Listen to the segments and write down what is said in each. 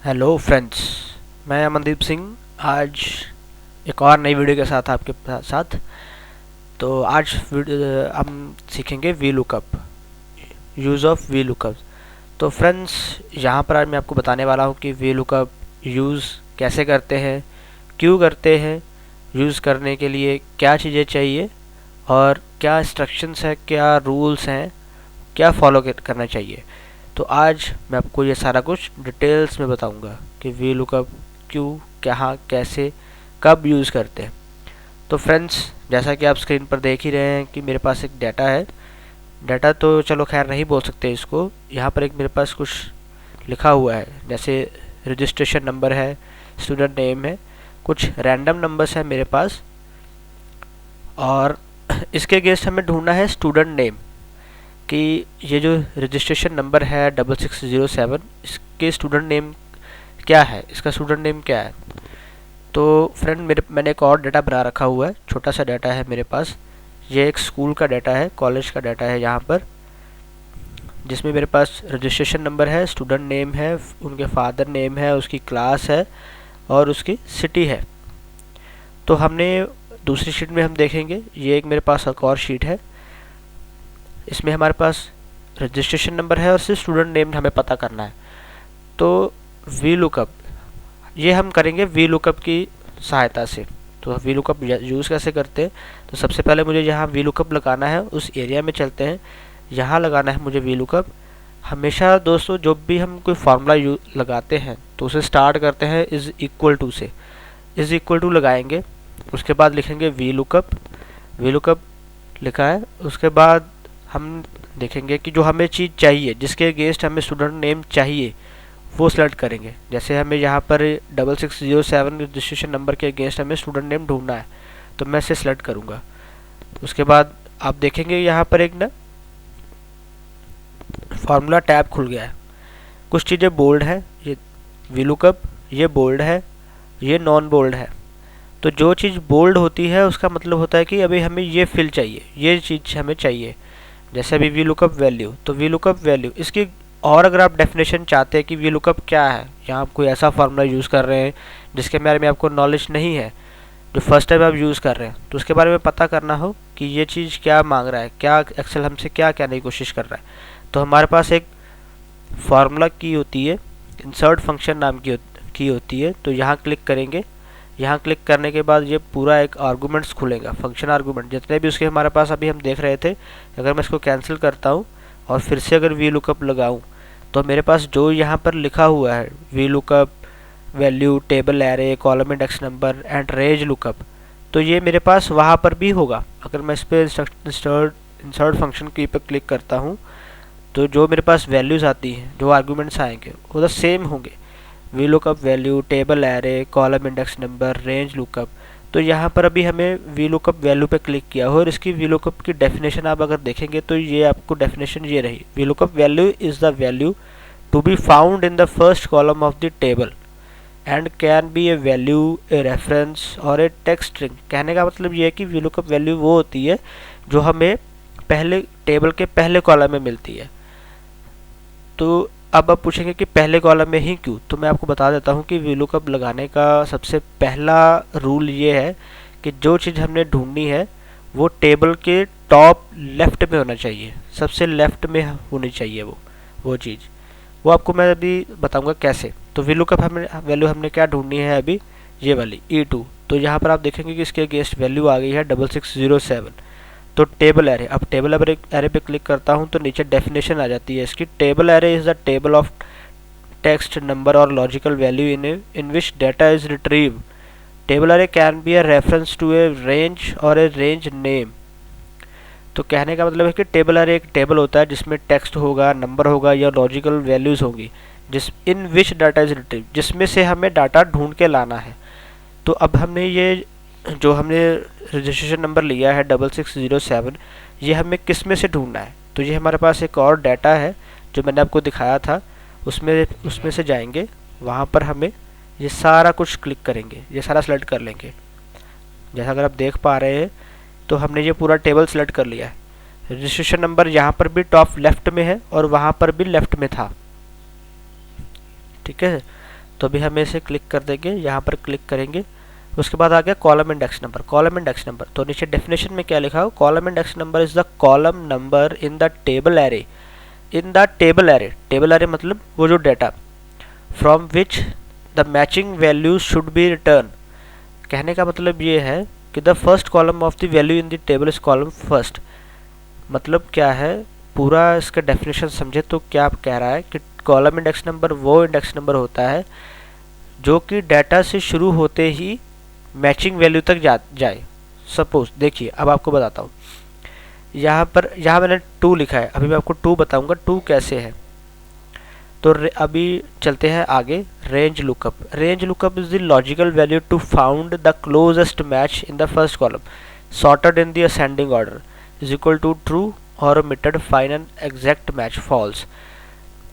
Hello friends, मैं अमनदीप सिंह आज एक और नई वीडियो के साथ आपके साथ। तो आज हम सीखेंगे V lookup, use of V lookup. तो फ्रेंड्स, यहाँ पर आज मैं आपको बताने वाला हूँ कि वी लुकअप यूज़ कैसे करते हैं, क्यों करते हैं, यूज़ करने के लिए क्या चीज़ें चाहिए और क्या इंस्ट्रक्शंस हैं, क्या रूल्स हैं, क्या फॉलो करना चाहिए। तो आज मैं आपको ये सारा कुछ डिटेल्स में बताऊंगा कि वी लुकअप क्यों, कहाँ, कैसे, कब यूज़ करते हैं। तो फ्रेंड्स, जैसा कि आप स्क्रीन पर देख ही रहे हैं कि मेरे पास एक डाटा है। डाटा तो चलो खैर नहीं बोल सकते इसको, यहाँ पर एक मेरे पास कुछ लिखा हुआ है, जैसे रजिस्ट्रेशन नंबर है, स्टूडेंट नेम है, कुछ रैंडम नंबर्स है मेरे पास। और इसके अगेंस्ट हमें ढूंढना है स्टूडेंट नेम कि ये जो रजिस्ट्रेशन नंबर है 6607, इसके स्टूडेंट नेम क्या है, इसका स्टूडेंट नेम क्या है। तो फ्रेंड, मैंने एक और डाटा बना रखा हुआ है, छोटा सा डाटा है मेरे पास। ये एक स्कूल का डाटा है, कॉलेज का डाटा है यहाँ पर, जिसमें मेरे पास रजिस्ट्रेशन नंबर है, स्टूडेंट नेम है, उनके फादर नेम है, उसकी क्लास है और उसकी सिटी है। तो हमने दूसरी शीट में हम देखेंगे, ये एक मेरे पास एक और शीट है, इसमें हमारे पास रजिस्ट्रेशन नंबर है और सिर्फ स्टूडेंट नेम हमें पता करना है। तो वी लुकअप ये हम करेंगे वी लुकअप की सहायता से। तो वी लुकअप यूज़ कैसे करते हैं, तो सबसे पहले मुझे यहाँ वी लुकअप लगाना है, उस एरिया में चलते हैं, यहाँ लगाना है मुझे वी लुकअप। हमेशा दोस्तों, जब भी हम कोई फार्मूला लगाते हैं तो उसे स्टार्ट करते हैं इज़ इक्वल टू से। इज़ इक्वल टू लगाएंगे, उसके बाद लिखेंगे वी लुकअप। वी लुकअप लिखा है, उसके बाद हम देखेंगे कि जो हमें चीज़ चाहिए, जिसके अगेंस्ट हमें स्टूडेंट नेम चाहिए, वो सेलेक्ट करेंगे। जैसे हमें यहाँ पर 6607 रजिस्ट्रेशन नंबर के अगेंस्ट हमें स्टूडेंट नेम ढूंढना है, तो मैं इसे सेलेक्ट करूँगा। उसके बाद आप देखेंगे यहाँ पर एक ना फार्मूला टैब खुल गया है। कुछ चीज़ें बोल्ड है, ये वी लुकअप, ये बोल्ड है, ये नॉन बोल्ड है। तो जो चीज़ बोल्ड होती है उसका मतलब होता है कि अभी हमें ये फिल चाहिए, ये चीज़ हमें चाहिए। जैसे अभी वी लुकअप वैल्यू, तो वी लुकअप वैल्यू इसकी, और अगर आप डेफिनेशन चाहते हैं कि वी लुकअप क्या है, या आप कोई ऐसा फार्मूला यूज़ कर रहे हैं जिसके बारे में आपको नॉलेज नहीं है, जो फर्स्ट टाइम आप यूज़ कर रहे हैं, तो उसके बारे में पता करना हो कि ये चीज़ क्या मांग रहा है, क्या एक्सेल हमसे क्या कहने की कोशिश कर रहा है। तो हमारे पास एक फार्मूला की होती है, इंसर्ट फंक्शन नाम की होती है। तो यहाँ क्लिक करेंगे, यहाँ क्लिक करने के बाद ये पूरा एक आर्गूमेंट्स खुलेगा, फंक्शन आर्गूमेंट जितने भी उसके हमारे पास अभी हम देख रहे थे। अगर मैं इसको कैंसिल करता हूँ और फिर से अगर वी लुकअप लगाऊँ, तो मेरे पास जो यहाँ पर लिखा हुआ है we lookup value, table array, column index number and range lookup, तो ये मेरे पास वहाँ पर भी होगा। अगर मैं इस पर इंसर्ट फंक्शन की पर क्लिक करता हूँ, तो जो मेरे पास वैल्यूज़ आती हैं, जो आर्गूमेंट्स आएंगे, वो तो सेम होंगे। We lookup value, table array, column index number, range lookup. तो यहाँ पर अभी हमें वी लुकअप वैल्यू पे क्लिक किया हो, और इसकी वी लुकअप की डेफिनेशन आप अगर देखेंगे तो ये आपको डेफिनेशन ये रही, V lookup value is the value to be found in the first column of the table and can be a value, a reference और ए टेक्स्ट स्ट्रिंग। कहने का मतलब ये है कि वी लुकअप वैल्यू वो होती है जो हमें पहले टेबल के पहले कॉलम में मिलती है। तो अब आप पूछेंगे कि पहले कॉलम में ही क्यों, तो मैं आपको बता देता हूँ कि वी लुकअप लगाने का सबसे पहला रूल ये है कि जो चीज़ हमने ढूंढनी है वो टेबल के टॉप लेफ्ट में होना चाहिए, सबसे लेफ्ट में होनी चाहिए वो चीज़। वो आपको मैं अभी बताऊंगा कैसे। तो वी लुकअप हमें वैल्यू हमने क्या ढूंढनी है अभी, ये वाली E2। तो यहाँ पर आप देखेंगे कि इसके अगेंस्ट वैल्यू आ गई है 6607। तो टेबल एरे, अब टेबल एरे पे क्लिक करता हूँ तो नीचे डेफिनेशन आ जाती है इसकी। Table array is the table of text, number और logical value in which data is retrieve. Table array can be a reference to a range और ए रेंज नेम। तो कहने का मतलब है कि टेबल एरे एक टेबल होता है जिसमें टेक्स्ट होगा, नंबर होगा या लॉजिकल वैल्यूज़ होंगी, जिस इन विच डाटा इज रिट्रीव, जिसमें से हमें डाटा ढूंढ के लाना है। तो अब हमने ये जो हमने रजिस्ट्रेशन नंबर लिया है 6607, ये हमें किस में से ढूंढना है। तो ये हमारे पास एक और डाटा है जो मैंने आपको दिखाया था, उसमें से जाएंगे, वहाँ पर हमें ये सारा कुछ क्लिक करेंगे, ये सारा सेलेक्ट कर लेंगे। जैसा अगर आप देख पा रहे हैं तो हमने ये पूरा टेबल सेलेक्ट कर लिया है। रजिस्ट्रेशन नंबर यहाँ पर भी टॉप लेफ्ट में है और वहाँ पर भी लेफ्ट में था, ठीक है। तो अभी हमें इसे क्लिक कर देंगे, यहाँ पर क्लिक करेंगे। उसके बाद आ गया column index number. Column index number तो नीचे डेफिनेशन में क्या लिखा हो, column index number is the column number in the table array, in the table array. Table array मतलब वो जो data from which the matching values should be return. कहने का मतलब ये है कि the first column of the value in the table is column first. मतलब क्या है, पूरा इसका डेफिनेशन समझे तो क्या कह रहा है कि कॉलम इंडेक्स नंबर वो इंडेक्स नंबर होता है जो कि डाटा से शुरू होते ही मैचिंग वैल्यू तक जाए। सपोज देखिए, अब आपको बताता हूँ, यहाँ मैंने 2 लिखा है, अभी मैं आपको 2 बताऊंगा 2 कैसे है। तो अभी चलते हैं आगे। Range lookup. Range lookup is the logical value to found the closest match in the first column sorted in the ascending order is equal to true और omitted find an exact match false.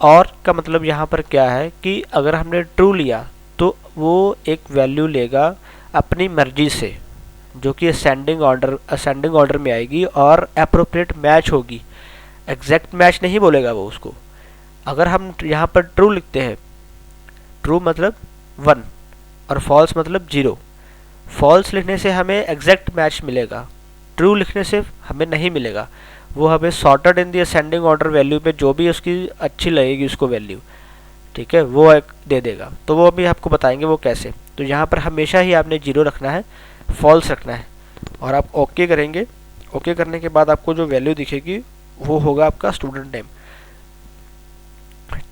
और का मतलब यहाँ पर क्या है कि अगर हमने ट्रू लिया तो वो एक वैल्यू लेगा अपनी मर्जी से, जो कि असेंडिंग ऑर्डर में आएगी और अप्रोप्रिएट मैच होगी। एग्जैक्ट मैच नहीं बोलेगा वो उसको। अगर हम यहाँ पर ट्रू लिखते हैं, ट्रू मतलब 1 और फॉल्स मतलब 0। फॉल्स लिखने से हमें एग्जैक्ट मैच मिलेगा, ट्रू लिखने से हमें नहीं मिलेगा। वो हमें sorted in the ascending order value पे जो भी उसकी अच्छी लगेगी उसको वैल्यू, ठीक है, वो एक दे देगा। तो वो अभी आपको बताएंगे वो कैसे। तो यहाँ पर हमेशा ही आपने 0 रखना है, फॉल्स रखना है और आप ओके करेंगे। ओके करने के बाद आपको जो वैल्यू दिखेगी वो होगा आपका स्टूडेंट नेम।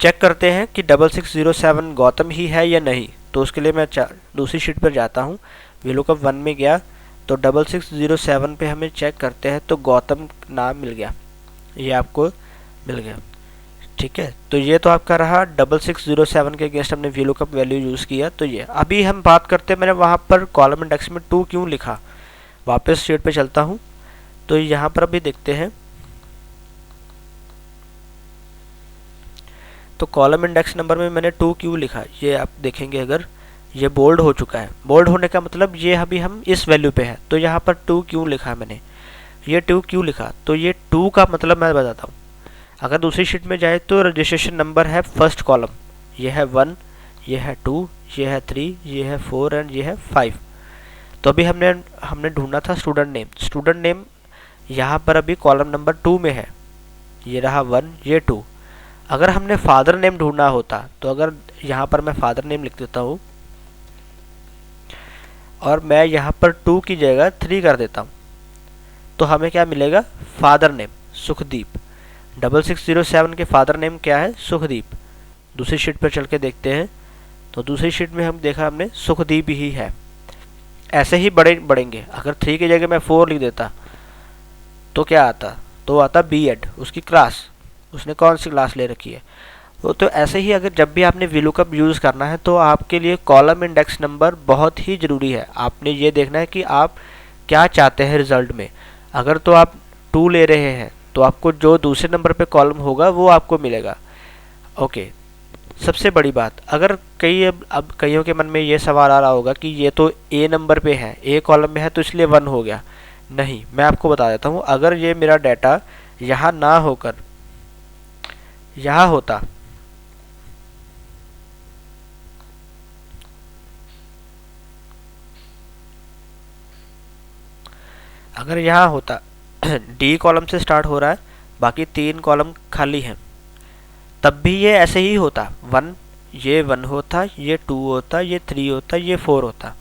चेक करते हैं कि 6607 गौतम ही है या नहीं। तो उसके लिए मैं दूसरी शीट पर जाता हूँ, VLOOKUP 1 में गया तो 6607 पे हमें चेक करते हैं तो गौतम नाम मिल गया, ये आपको मिल गया, ठीक है। तो ये तो आपका रहा 6607 के अगेंस्ट हमने VLOOKUP वैल्यू यूज़ किया। तो ये अभी हम बात करते हैं, मैंने वहाँ पर कॉलम इंडेक्स में 2 क्यों लिखा। वापस शीट पे चलता हूँ तो यहाँ पर अभी देखते हैं। तो कॉलम इंडेक्स नंबर में मैंने 2 क्यों लिखा, ये आप देखेंगे अगर ये बोल्ड हो चुका है। बोल्ड होने का मतलब ये अभी हम इस वैल्यू पे है। तो यहाँ पर 2 क्यों लिखा मैंने, ये 2 क्यों लिखा, तो ये 2 का मतलब मैं बताता हूँ। अगर दूसरी शीट में जाए तो रजिस्ट्रेशन नंबर है फर्स्ट कॉलम, ये है 1, ये है 2, ये है 3, ये है 4 एंड ये है 5। तो अभी हमने ढूंढना था स्टूडेंट नेम। स्टूडेंट नेम यहाँ पर अभी कॉलम नंबर 2 में है, ये रहा 1, ये 2। अगर हमने फादर नेम ढूंढना होता तो अगर यहाँ पर मैं फादर नेम लिख देता हूँ और मैं यहाँ पर 2 की जगह 3 कर देता हूँ तो हमें क्या मिलेगा, फादर नेम सुखदीप। 6607 के फादर नेम क्या है, सुखदीप। दूसरी शीट पर चल के देखते हैं तो दूसरी शीट में हम देखा हमने सुखदीप ही है। ऐसे ही बढ़ेंगे। अगर 3 की जगह मैं 4 लिख देता तो क्या आता, तो आता B.Ed, उसकी क्लास, उसने कौन सी क्लास ले रखी है। तो ऐसे ही अगर जब भी आपने VLOOKUP यूज़ करना है तो आपके लिए कॉलम इंडेक्स नंबर बहुत ही ज़रूरी है। आपने ये देखना है कि आप क्या चाहते हैं रिजल्ट में। अगर तो आप 2 ले रहे हैं तो आपको जो दूसरे नंबर पे कॉलम होगा वो आपको मिलेगा। ओके, सबसे बड़ी बात, अगर अब कईयों के मन में ये सवाल आ रहा होगा कि ये तो A नंबर पे है, A कॉलम में है तो इसलिए 1 हो गया। नहीं, मैं आपको बता देता हूँ, अगर ये मेरा डाटा यहाँ ना होकर यहाँ होता, अगर यहाँ होता D कॉलम से स्टार्ट हो रहा है, बाकी 3 कॉलम खाली हैं, तब भी ये ऐसे ही होता। 1, ये 1 होता, ये 2 होता, ये 3 होता, ये 4 होता।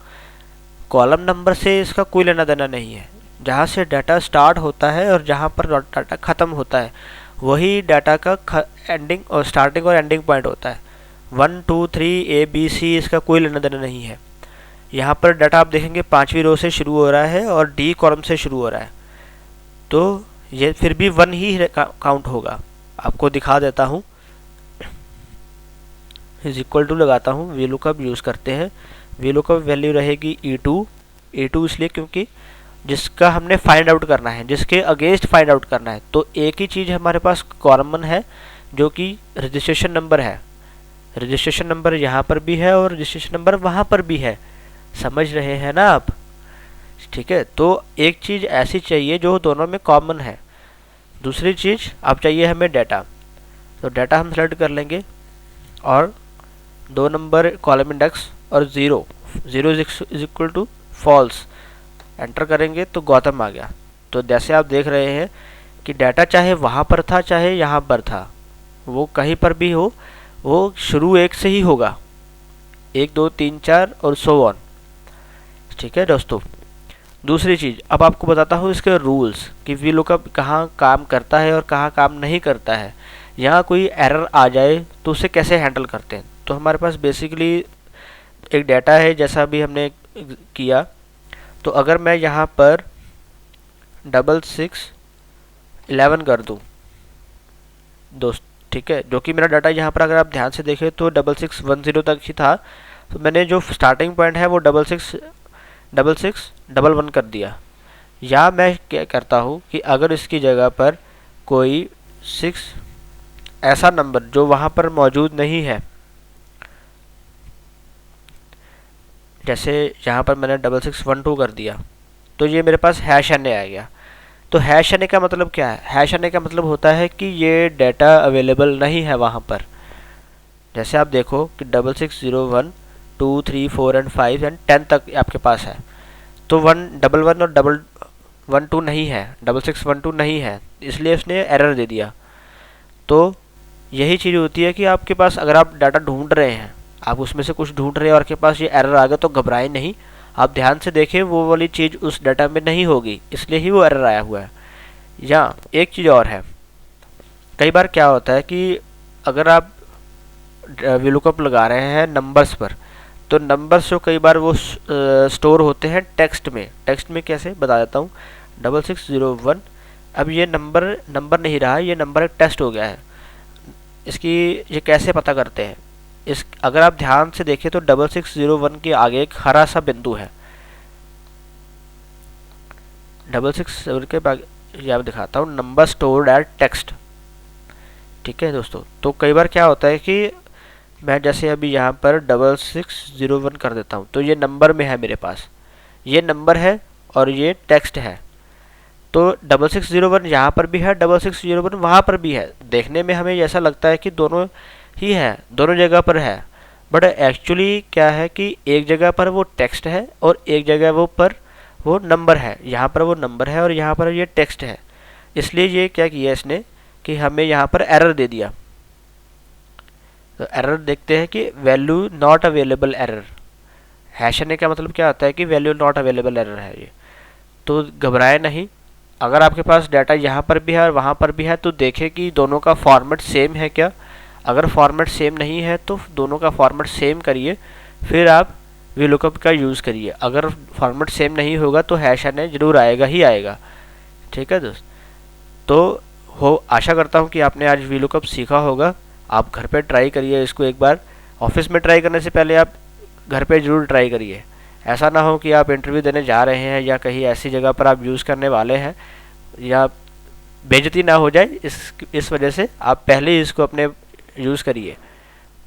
कॉलम नंबर से इसका कोई लेना देना नहीं है। जहाँ से डाटा स्टार्ट होता है और जहाँ पर डाटा ख़त्म होता है वही डाटा का एंडिंग और स्टार्टिंग और एंडिंग पॉइंट होता है। 1, 2, 3 A B C इसका कोई लेना देना नहीं है। यहाँ पर डाटा आप देखेंगे 5वीं रो से शुरू हो रहा है और D कॉलम से शुरू हो रहा है, तो ये फिर भी 1 ही काउंट होगा। आपको दिखा देता हूँ, इज इक्वल टू लगाता हूँ, VLOOKUP यूज़ करते हैं। VLOOKUP वैल्यू रहेगी E2 इसलिए क्योंकि जिसका हमने फाइंड आउट करना है, जिसके अगेंस्ट फाइंड आउट करना है। तो एक ही चीज़ हमारे पास कॉमन है जो कि रजिस्ट्रेशन नंबर है। रजिस्ट्रेशन नंबर यहाँ पर भी है और रजिस्ट्रेशन नंबर वहाँ पर भी है, समझ रहे हैं ना आप, ठीक है। तो एक चीज़ ऐसी चाहिए जो दोनों में कॉमन है। दूसरी चीज़ अब चाहिए हमें डाटा। तो डाटा हम सेलेक्ट कर लेंगे और 2 नंबर कॉलम इंडेक्स और 0 is equal to false, enter करेंगे तो गौतम आ गया। तो जैसे आप देख रहे हैं कि डाटा चाहे वहाँ पर था चाहे यहाँ पर था, वो कहीं पर भी हो, वो शुरू 1 से ही होगा, 1 2 3 4 और सो ऑन। ठीक है दोस्तों। दूसरी चीज़ अब आपको बताता हूँ इसके रूल्स कि वी लुकअप कहाँ काम करता है और कहाँ काम नहीं करता है। यहाँ कोई एरर आ जाए तो उसे कैसे हैंडल करते हैं। तो हमारे पास बेसिकली एक डाटा है जैसा अभी हमने किया। तो अगर मैं यहाँ पर 6611 कर दूँ दोस्त, ठीक है, जो कि मेरा डाटा यहाँ पर अगर आप ध्यान से देखें तो 6610 तक ही था। तो मैंने जो स्टार्टिंग पॉइंट है वो 6611 कर दिया। या मैं क्या करता हूँ कि अगर इसकी जगह पर कोई 6 ऐसा नंबर जो वहाँ पर मौजूद नहीं है, जैसे यहाँ पर मैंने 6612 कर दिया, तो ये मेरे पास हैश आने आ गया। तो हैश आने का मतलब क्या है? हैश आने का मतलब होता है कि ये डाटा अवेलेबल नहीं है वहाँ पर। जैसे आप देखो कि 6601 2 3 4 एंड 5 एंड 10 तक आपके पास है, तो 111 और 112 नहीं है, 6612 नहीं है, इसलिए उसने एरर दे दिया। तो यही चीज़ होती है कि आपके पास अगर आप डाटा ढूंढ रहे हैं, आप उसमें से कुछ ढूंढ रहे हैं और आपके पास ये एरर आ गया, तो घबराएं नहीं, आप ध्यान से देखें वो वाली चीज़ उस डाटा में नहीं होगी, इसलिए ही वो एरर आया हुआ है। या एक चीज़ और है, कई बार क्या होता है कि अगर आप वीलुकअप लगा रहे हैं नंबर्स पर, तो नंबर्स जो कई बार वो स्टोर होते हैं टेक्स्ट में। टेक्स्ट में कैसे बता देता हूँ। 6601 अब ये नंबर नहीं रहा, ये नंबर एक टेस्ट हो गया है। इसकी ये कैसे पता करते हैं, इस अगर आप ध्यान से देखें तो 6601 के आगे एक हरा सा बिंदु है। 66 के बाद ये दिखाता हूँ, नंबर स्टोर्ड एट टेक्स्ट। ठीक है दोस्तों। तो कई बार क्या होता है कि मैं जैसे अभी यहाँ पर 6601 कर देता हूँ, तो ये नंबर में है मेरे पास, ये नंबर है और ये टेक्स्ट है। तो 6601 यहाँ पर भी है, 6601 वहाँ पर भी है। देखने में हमें ऐसा लगता है कि दोनों ही है, दोनों जगह पर है, बट एक्चुअली क्या है कि एक जगह पर वो टेक्स्ट है और एक जगह वो नंबर है। यहाँ पर वो नंबर है और यहाँ पर ये टेक्स्ट है। इसलिए ये क्या किया इसने कि हमें यहाँ पर एरर दे दिया। तो एरर देखते हैं कि value not available error. Hash आने का मतलब क्या होता है कि वैल्यू नॉट अवेलेबल एरर है ये। तो घबराए नहीं, अगर आपके पास डाटा यहाँ पर भी है और वहाँ पर भी है तो देखें कि दोनों का फॉर्मेट सेम है क्या। अगर फॉर्मेट सेम नहीं है तो दोनों का फॉर्मेट सेम करिए, फिर आप वीलुकअप का यूज़ करिए। अगर फॉर्मेट सेम नहीं होगा तो हैश आने ज़रूर आएगा ही आएगा। ठीक है दोस्त। तो आशा करता हूँ कि आपने आज वीलुकअप सीखा होगा। आप घर पे ट्राई करिए इसको एक बार। ऑफिस में ट्राई करने से पहले आप घर पे ज़रूर ट्राई करिए। ऐसा ना हो कि आप इंटरव्यू देने जा रहे हैं या कहीं ऐसी जगह पर आप यूज़ करने वाले हैं या बेइज्जती ना हो जाए, इस वजह से आप पहले ही इसको अपने यूज़ करिए।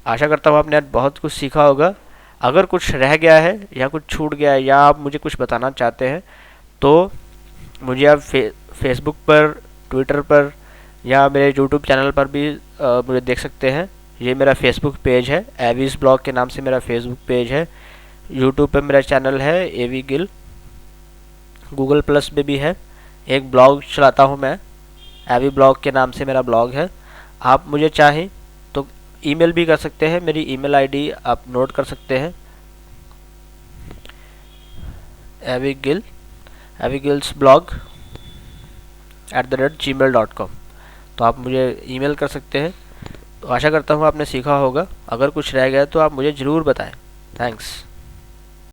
आशा करता हूँ आपने आज बहुत कुछ सीखा होगा। अगर कुछ रह गया है या कुछ छूट गया है या आप मुझे कुछ बताना चाहते हैं तो मुझे आप फेसबुक पर, ट्विटर पर या मेरे यूट्यूब चैनल पर भी मुझे देख सकते हैं। ये मेरा फेसबुक पेज है, एवीज ब्लॉग के नाम से मेरा फेसबुक पेज है। यूट्यूब पे मेरा चैनल है एवी गिल। गूगल प्लस पे भी है। एक ब्लॉग चलाता हूँ मैं, एवी ब्लॉग के नाम से मेरा ब्लॉग है। आप मुझे चाहें तो ईमेल भी कर सकते हैं, मेरी ईमेल आईडी आप नोट कर सकते हैं, avigilsblog@gmail.com। तो आप मुझे ईमेल कर सकते हैं। तो आशा करता हूँ आपने सीखा होगा। अगर कुछ रह गया तो आप मुझे ज़रूर बताएं। थैंक्स।